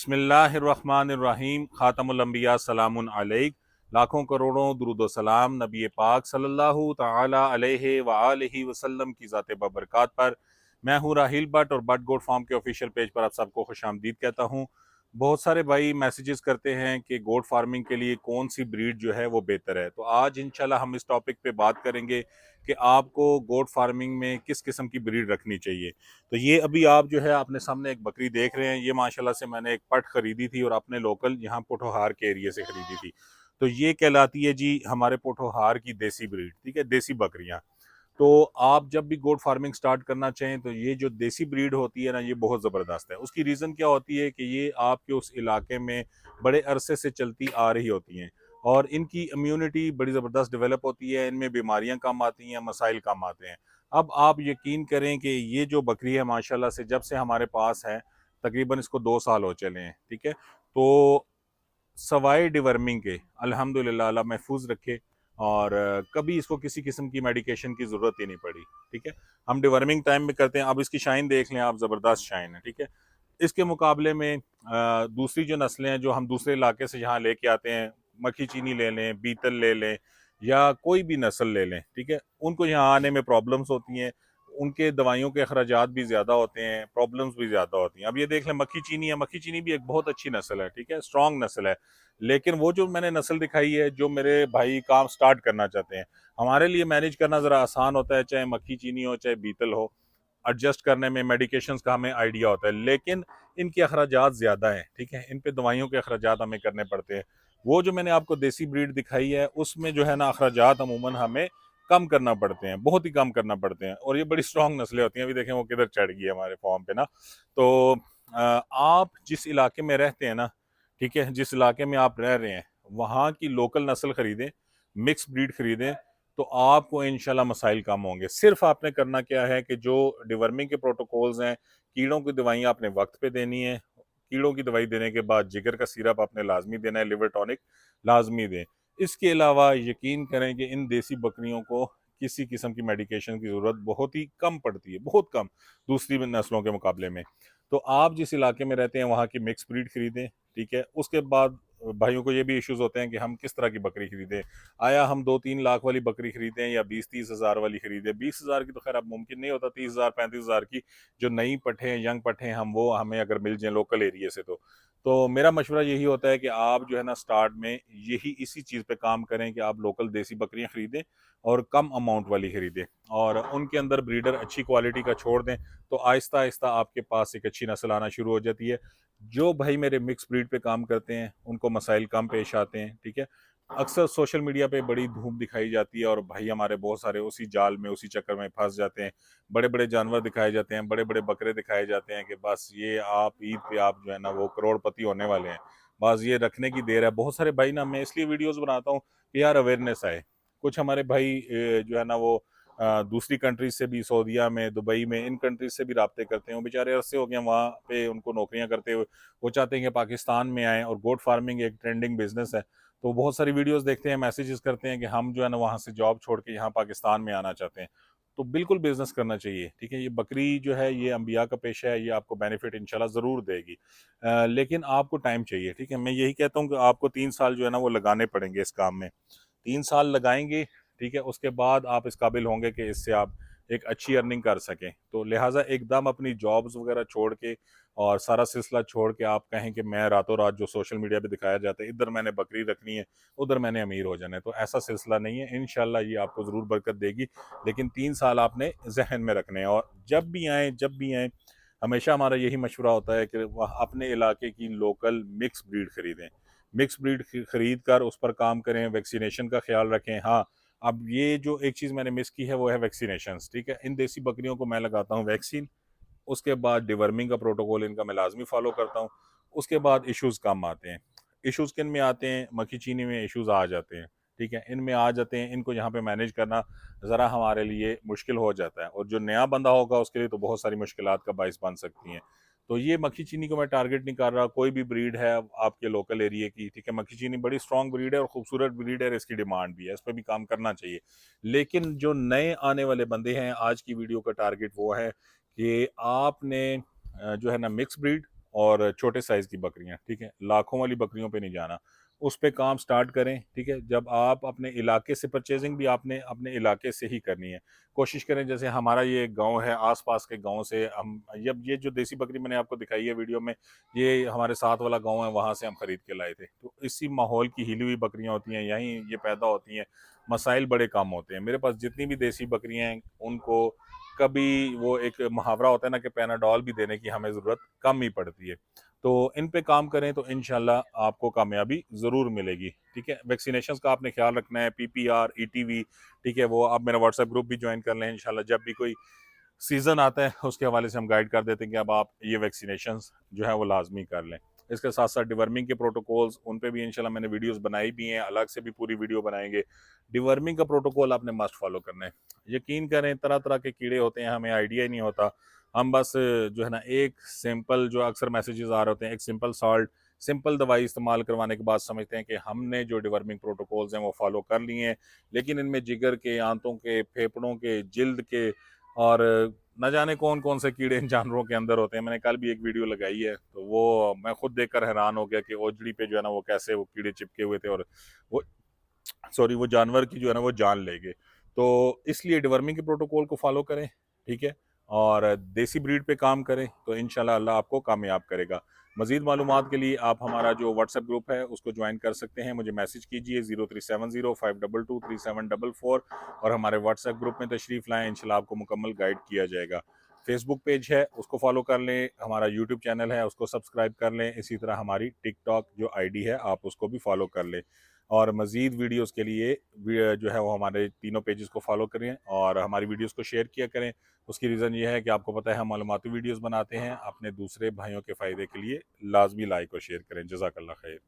बिस्मिल्लाहिर्रहमानिर्रहीम ख़ातमुल अंबिया सलामुन अलैक। लाखों करोड़ों दुरूद व सलाम नबी पाक सल्लल्लाहु ताला अलैहि व आलिहि वसल्लम की ज़ात बरक़ात पर। मैं हूँ राहिल भट्ट और बट गोट फार्म के ऑफिशियल पेज पर आप सबको खुशामदीद कहता हूँ। बहुत सारे भाई मैसेजेस करते हैं कि गोट फार्मिंग के लिए कौन सी ब्रीड जो है वो बेहतर है, तो आज इंशाल्लाह हम इस टॉपिक पे बात करेंगे कि आपको गोट फार्मिंग में किस किस्म की ब्रीड रखनी चाहिए। तो ये अभी आप जो है अपने सामने एक बकरी देख रहे हैं, ये माशाल्लाह से मैंने एक पट खरीदी थी और अपने लोकल यहाँ पोठोहार के एरिया से खरीदी थी। तो ये कहलाती है जी हमारे पोठोहार की देसी ब्रीड, ठीक है, देसी बकरियां। तो आप जब भी गोट फार्मिंग स्टार्ट करना चाहें तो ये जो देसी ब्रीड होती है ना, ये बहुत ज़बरदस्त है। उसकी रीज़न क्या होती है कि ये आपके उस इलाके में बड़े अरसे से चलती आ रही होती हैं और इनकी इम्यूनिटी बड़ी ज़बरदस्त डेवलप होती है, इनमें बीमारियां कम आती हैं, मसाइल कम आते हैं। अब आप यकीन करें कि ये जो बकरी है माशाल्लाह से जब से हमारे पास है, तकरीबन इसको 2 साल हो चले हैं, ठीक है। तो सवाए डिवर्मिंग के अल्हम्दुलिल्लाह अल्लाह महफूज रखे और कभी इसको किसी किस्म की मेडिकेशन की ज़रूरत ही नहीं पड़ी, ठीक है। हम डिवर्मिंग टाइम में करते हैं। अब इसकी शाइन देख लें आप, ज़बरदस्त शाइन है, ठीक है। इसके मुकाबले में दूसरी जो नस्लें हैं जो हम दूसरे इलाके से यहाँ लेके आते हैं, मक्खी चीनी ले लें, बीतल ले लें या कोई भी नस्ल ले लें, ठीक है, उनको यहाँ आने में प्रॉब्लम्स होती हैं। उनके दवाइयों के अखराजात भी ज़्यादा होते हैं, प्रॉब्लम्स भी ज़्यादा होती हैं। अब ये देख लें मक्खी चीनी है, मक्खी चीनी भी एक बहुत अच्छी नस्ल है, ठीक है, स्ट्रॉन्ग नस्ल है। लेकिन वो जो मैंने नस्ल दिखाई है, जो मेरे भाई काम स्टार्ट करना चाहते हैं, हमारे लिए मैनेज करना ज़रा आसान होता है, चाहे मक्खी चीनी हो चाहे बीतल हो। एडजस्ट करने में मेडिकेशंस का हमें आइडिया होता है, लेकिन इनके अखराजात ज़्यादा हैं, ठीक है, इन पे दवाइयों के अखराजात हमें करने पड़ते हैं। वो जो मैंने आपको देसी ब्रीड दिखाई है उसमें जो है ना अखराजात अमूमन हमें कम करना पड़ते हैं, बहुत ही कम करना पड़ते हैं और ये बड़ी स्ट्रॉन्ग नस्लें होती हैं। अभी देखें वो किधर चढ़ गई है हमारे फॉर्म पे ना। तो आप जिस इलाके में रहते हैं ना, ठीक है, जिस इलाके में आप रह रहे हैं वहाँ की लोकल नस्ल खरीदें, मिक्स ब्रीड खरीदें, तो आपको इंशाल्लाह मसाइल कम होंगे। सिर्फ आपने करना क्या है कि जो डिवर्मिंग के प्रोटोकॉल्स हैं, कीड़ों की दवाइयाँ आपने वक्त पे देनी है। कीड़ों की दवाई देने के बाद जिगर का सिरप आपने लाजमी देना है, लिवर टॉनिक लाजमी दें। इसके अलावा यकीन करें कि इन देसी बकरियों को किसी किस्म की मेडिकेशन की ज़रूरत बहुत ही कम पड़ती है, बहुत कम, दूसरी नस्लों के मुकाबले में। तो आप जिस इलाके में रहते हैं वहाँ की मिक्स ब्रीड खरीदें, ठीक है। उसके बाद भाइयों को ये भी इश्यूज होते हैं कि हम किस तरह की बकरी खरीदें। आया हम 2-3 लाख वाली बकरी खरीदें या 20-30 हज़ार वाली खरीदें। 20 हज़ार की तो खैर अब मुमकिन नहीं होता, 30 हज़ार 35 हज़ार की जो नई पट्ठे हैं, यंग पट्ठे हैं, हम वो हमें अगर मिल जाए लोकल एरिया से तो मेरा मशवरा यही होता है कि आप जो है ना स्टार्ट में यही इसी चीज़ पे काम करें कि आप लोकल देसी बकरियां खरीदें और कम अमाउंट वाली खरीदें और उनके अंदर ब्रीडर अच्छी क्वालिटी का छोड़ दें, तो आहिस्ता आहिस्ता आपके पास एक अच्छी नस्ल आना शुरू हो जाती है। जो भाई मेरे मिक्स ब्रीड पे काम करते हैं उनको मसाइल कम पेश आते हैं, ठीक है। अक्सर सोशल मीडिया पे बड़ी धूम दिखाई जाती है और भाई हमारे बहुत सारे उसी जाल में, उसी चक्कर में फंस जाते हैं। बड़े बड़े जानवर दिखाए जाते हैं, बड़े बड़े बकरे दिखाए जाते हैं कि बस ये आप ईद पे आप जो है ना वो करोड़पति होने वाले हैं, बस ये रखने की देर है। बहुत सारे भाई ना, मैं इसलिए वीडियोस बनाता हूँ कि यार अवेयरनेस आए। कुछ हमारे भाई जो है ना वो दूसरी कंट्रीज से भी, सऊदीया में, दुबई में, इन कंट्रीज से भी राब्ते करते हैं। वो बेचारे अरसे हो गए वहाँ पे उनको नौकरियां करते हुए, वो चाहते हैं कि पाकिस्तान में आएँ और गोट फार्मिंग एक ट्रेंडिंग बिजनेस है। तो बहुत सारी वीडियोस देखते हैं, मैसेजेस करते हैं कि हम जो है ना वहाँ से जॉब छोड़ के यहाँ पाकिस्तान में आना चाहते हैं। तो बिल्कुल बिजनेस करना चाहिए, ठीक है। ये बकरी जो है ये अंबिया का पेशा है, ये आपको बेनिफिट इंशाल्लाह ज़रूर देगी, लेकिन आपको टाइम चाहिए, ठीक है। मैं यही कहता हूँ कि आपको 3 साल जो है ना वो लगाने पड़ेंगे इस काम में। 3 साल लगाएंगे, ठीक है, उसके बाद आप इस काबिल होंगे कि इससे आप एक अच्छी अर्निंग कर सकें। तो लिहाजा एकदम अपनी जॉब्स वगैरह छोड़ के और सारा सिलसिला छोड़ के आप कहें कि मैं रातों रात जो सोशल मीडिया पे दिखाया जाता है, इधर मैंने बकरी रखनी है, उधर मैंने अमीर हो जाना है, तो ऐसा सिलसिला नहीं है। इंशाल्लाह ये आपको ज़रूर बरकत देगी, लेकिन 3 साल आपने जहन में रखने हैं। और जब भी आएँ हमेशा हमारा यही मशवरा होता है कि वह अपने इलाके की लोकल मिक्स ब्रीड खरीदें। मिक्स ब्रीड खरीद कर उस पर काम करें, वैक्सीनेशन का ख्याल रखें। हाँ, अब ये जो एक चीज़ मैंने मिस की है वो है वैक्सीनेशंस, ठीक है। इन देसी बकरियों को मैं लगाता हूँ वैक्सीन, उसके बाद डिवर्मिंग का प्रोटोकॉल इनका मैं लाजमी फॉलो करता हूँ। उसके बाद इश्यूज कम आते हैं। इश्यूज किन में आते हैं? मक्खी चीनी में इश्यूज आ जाते हैं, ठीक है, इनमें आ जाते हैं। इनको यहाँ पे मैनेज करना ज़रा हमारे लिए मुश्किल हो जाता है और जो नया बंदा होगा उसके लिए तो बहुत सारी मुश्किलात का बाइस बन सकती हैं। तो ये मक्खी चीनी को मैं टारगेट नहीं कर रहा, कोई भी ब्रीड है आपके लोकल एरिया की, ठीक है। मक्खी चीनी बड़ी स्ट्रॉन्ग ब्रीड है और खूबसूरत ब्रीड है, इसकी डिमांड भी है, इस पर भी काम करना चाहिए। लेकिन जो नए आने वाले बंदे हैं, आज की वीडियो का टारगेट वो है कि आपने जो है ना मिक्स ब्रीड और छोटे साइज़ की बकरियां, ठीक है, लाखों वाली बकरियों पे नहीं जाना। उस पे काम स्टार्ट करें, ठीक है। जब आप अपने इलाके से परचेजिंग भी आपने अपने इलाके से ही करनी है। कोशिश करें जैसे हमारा ये गांव है, आसपास के गांव से हम, जब ये जो देसी बकरी मैंने आपको दिखाई है वीडियो में, ये हमारे साथ वाला गांव है, वहां से हम खरीद के लाए थे। तो इसी माहौल की हिली हुई बकरियां होती हैं, यहीं ये पैदा होती हैं, मसाइल बड़े कम होते हैं। मेरे पास जितनी भी देसी बकरियां हैं उनको कभी वो एक मुहावरा होता है ना कि पैनाडॉल भी देने की हमें ज़रूरत कम ही पड़ती है। तो इन पे काम करें तो इंशाल्लाह आपको कामयाबी ज़रूर मिलेगी, ठीक है। वैक्सीनेशंस का आपने ख्याल रखना है, पीपीआर, ईटीवी, ठीक है, वो आप मेरा व्हाट्सएप ग्रुप भी ज्वाइन कर लें। इंशाल्लाह जब भी कोई सीज़न आता है उसके हवाले से हम गाइड कर देते हैं कि अब आप ये वैक्सीनेशंस जो है वो लाजमी कर लें। इसके साथ साथ डिवर्मिंग के प्रोटोकॉल्स, उन पे भी इंशाल्लाह मैंने वीडियोस बनाई भी हैं, अलग से भी पूरी वीडियो बनाएंगे। डिवर्मिंग का प्रोटोकॉल आपने मस्ट फॉलो करना है। यकीन करें तरह तरह के कीड़े होते हैं, हमें आइडिया ही नहीं होता। हम बस जो है ना एक सिंपल, जो अक्सर मैसेजेस आ रहे होते हैं, एक सिंपल सॉल्ट, सिंपल दवाई इस्तेमाल करवाने के बाद समझते हैं कि हमने जो डिवर्मिंग प्रोटोकॉल्स हैं वो फॉलो कर लिए हैं। लेकिन इनमें जिगर के, आंतों के, फेफड़ों के, जिल्द के और न जाने कौन कौन से कीड़े इन जानवरों के अंदर होते हैं। मैंने कल भी एक वीडियो लगाई है, तो वो मैं खुद देखकर हैरान हो गया कि ओजड़ी पे जो है ना वो कैसे वो कीड़े चिपके हुए थे और वो वो जानवर की जो है ना वो जान ले गए। तो इसलिए डिवर्मिंग के प्रोटोकॉल को फॉलो करें, ठीक है, और देसी ब्रीड पे काम करें तो इंशाल्लाह अल्लाह आपको कामयाब करेगा। मजीद मालूमात के लिए आप हमारा जो व्हाट्सएप ग्रुप है उसको ज्वाइन कर सकते हैं। मुझे मैसेज कीजिए 037052237444 और हमारे व्हाट्सएप ग्रुप में तशरीफ़ लाएँ, इंशाल्लाह आपको मुकम्मल गाइड किया जाएगा। फेसबुक पेज है उसको फॉलो कर लें, हमारा यूट्यूब चैनल है उसको सब्सक्राइब कर लें, इसी तरह हमारी टिकटॉक जो आईडी है आप उसको भी फॉलो कर लें। और मज़ीद वीडियोस के लिए जो है वो हमारे तीनों पेजेस को फॉलो करें और हमारी वीडियोस को शेयर किया करें। उसकी रीज़न ये है कि आपको पता है हम मालूमाती वीडियोस बनाते हैं, अपने दूसरे भाइयों के फ़ायदे के लिए लाजमी लाइक और शेयर करें। जज़ाकल्लाह खैर।